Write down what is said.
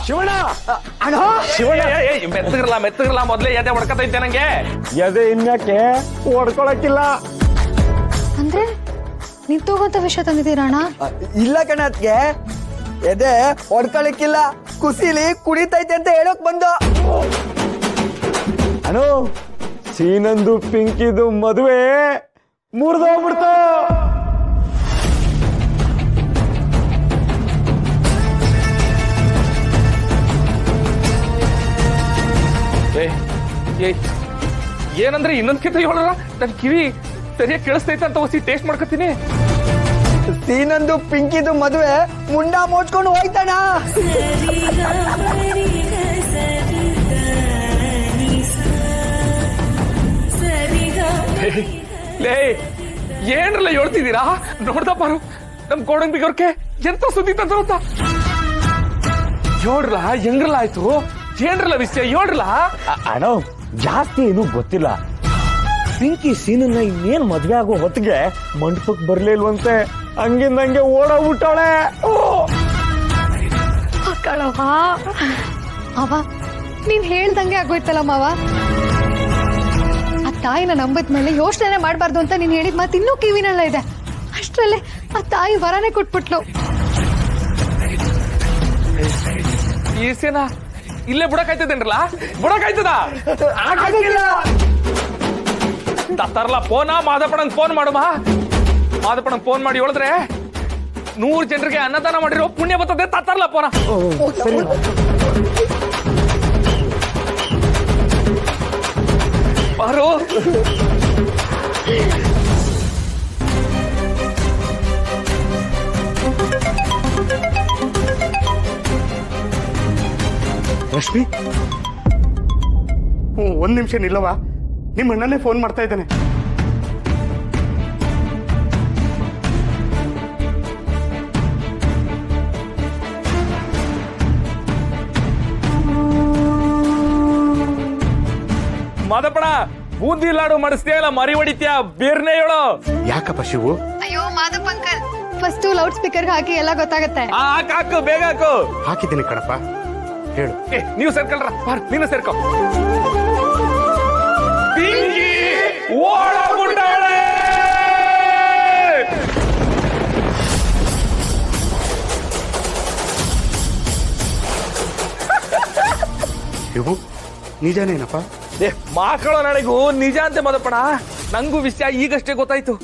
ಶಿವಣ್ಣ ಅಣ್ಣ ಶಿವಣ್ಣ ಮೆತ್ತಗಿರಲ್ಲ ಮೊದ್ಲೇ ಎದೆ ಹೊಡ್ಕತೈತೆ ನಂಗೆ. ಎದೆ ಇನ್ಯಾಕೆ ಹೊಡ್ಕೊಳಕ್ಕಿಲ್ಲ. ಅಂದ್ರೆ ನಿಂತೋಗಂತ ವಿಷಯ ತಂದಿದ್ದೀರಣ್ಣ? ಇಲ್ಲ ಕಣತ್ಗೆ, ಎದೆ ಹೊಡ್ಕೊಳಕ್ಕಿಲ್ಲ, ಕುಸಿಲಿ ಕುಡಿತೈತೆ ಅಂತ ಹೇಳಕ್ ಬಂದ. ಅನು ಸೀನಂದು ಪಿಂಕಿದು ಮದುವೆ ಮುರಿದೋಗ್ಬಿಡ್ತು. ಏನಂದ್ರೆ ಇನ್ನೊಂದ್ಕಿಂತ ಹೇಳಲ್ಲ, ನನ್ ಕಿವಿ ಸರಿಯಾಗಿ ಕೇಳಿಸ್ತೈತೆ ಅಂತ ಹೊಸಿ ಟೇಸ್ಟ್ ಮಾಡ್ಕೊತೀನಿ. ಸೀನಂದು ಪಿಂಕಿದು ಮದುವೆ ಮುಂಡ ಮೋಚ್ಕೊಂಡು ಹೋಯ್ತಾನ. ಲೇ ಏನ್ರಲ್ಲ ಹೇಳ್ತಿದ್ದೀರಾ? ನೋಡ್ದ ಪಾರು, ನಮ್ ಗೋಡಂಬಿಗವ್ರಿಗೆ ಎಂತ ಸುದ್ದಿ ತಂದ್ರು ಅಂತ. ಹೇಳ್ರಲ್ಲ, ಹೆಂಗ್ರಲ್ಲ ಆಯ್ತು, ಏನ್ರಲ್ಲ ವಿಷಯ ಹೇಳ್ರಲ್ಲ. ಅಣ್ಣ ಜಾಸ್ತಿ ಏನು ಗೊತ್ತಿಲ್ಲ. ಪಿಂಕಿ ಸೀನನ್ನ ಇನ್ನೇನ್ ಮದ್ವೆ ಆಗೋ ಹೊತ್ತಿಗೆ ಮಂಟಪಕ್ಕೆ ಬರ್ಲಿಲ್ವಂತೆ, ಹಂಗಿಂದಂಗೆ ಓಡೋಗ್ಬಿಟ್ಟವಳೆ. ಅವ ನೀನ್ ಹೇಳ್ದಂಗೆ ಆಗೋಯ್ತಲ್ಲ ಮಾವ. ಆ ತಾಯಿನ ನಂಬದ್ಮೇಲೆ ಯೋಚನೆ ಮಾಡ್ಬಾರ್ದು ಅಂತ ನೀನ್ ಹೇಳಿದ್ ಮಾತು ಇನ್ನೂ ಕಿವಿನಲ್ಲ ಇದೆ. ಅಷ್ಟ್ರಲ್ಲೇ ಆ ತಾಯಿ ವರನೇ ಕೊಟ್ಬಿಟ್ಲು. ಈ ಸೇನ ಇಲ್ಲೇ ಬುಡಕಾಯ್ತದೇನ್ರಲ್ಲ? ಬುಡಕಾಯ್ತದ ತರ್ಲ ಫೋನ ಮಾದಪ್ಪಣನ್ ಫೋನ್ ಮಾಡುಮ. ಮಾದಪ್ಪಣನ್ ಫೋನ್ ಮಾಡಿ ಹೇಳಿದ್ರೆ 100 ಜನರಿಗೆ ಅನ್ನದಾನ ಮಾಡಿರೋ ಪುಣ್ಯ ಬರ್ತದೆ. ತರ್ಲ ಫೋನ. ಬಾರು ರಶ್ಮಿ, ಒಂದ್ ನಿಮಿಷ ನಿಲ್ಲವಾ, ನಿಮ್ಮ ಅಣ್ಣನೇ ಫೋನ್ ಮಾಡ್ತಾ ಇದ್ದಾನೆ. ಮಾದಪ್ಪಣ ಬೂಂದಿ ಲಾಡು ಮಾಡಿಸ್ತೀಯಲ್ಲ, ಮರಿ ಹೊಡಿತೀಯ, ಬೇರ್ನೆ ಹೇಳು. ಯಾಕಪ್ಪ ಶಿವು? ಅಯ್ಯೋ Madappa uncle, first loudspeaker ಹಾಕಿ ಎಲ್ಲ ಗೊತ್ತಾಗತ್ತೆ. ಹಾಕು, ಬೇಗ ಹಾಕು. ಹಾಕಿದ್ದೀನಿ ಕಣಪ್ಪ, ಹೇಳು. ನೀವು ಸೇರ್ಕೊಳ್ರ, ನೀನು ಸೇರ್ಕೊ. ಪಿಂಕಿ ಓಡೋಗ್ಬಿಟ್ಟಾಳೆ. ಶಿವು, ನಿಜನೇನಪ್ಪ? ಮಕ್ಕಳ ನಡೆಗೂ ನಿಜ ಅಂತೆ ಮಾದಪ್ಪಣ. ನಂಗೂ ವಿಷಯ ಈಗಷ್ಟೇ ಗೊತ್ತಾಯ್ತು.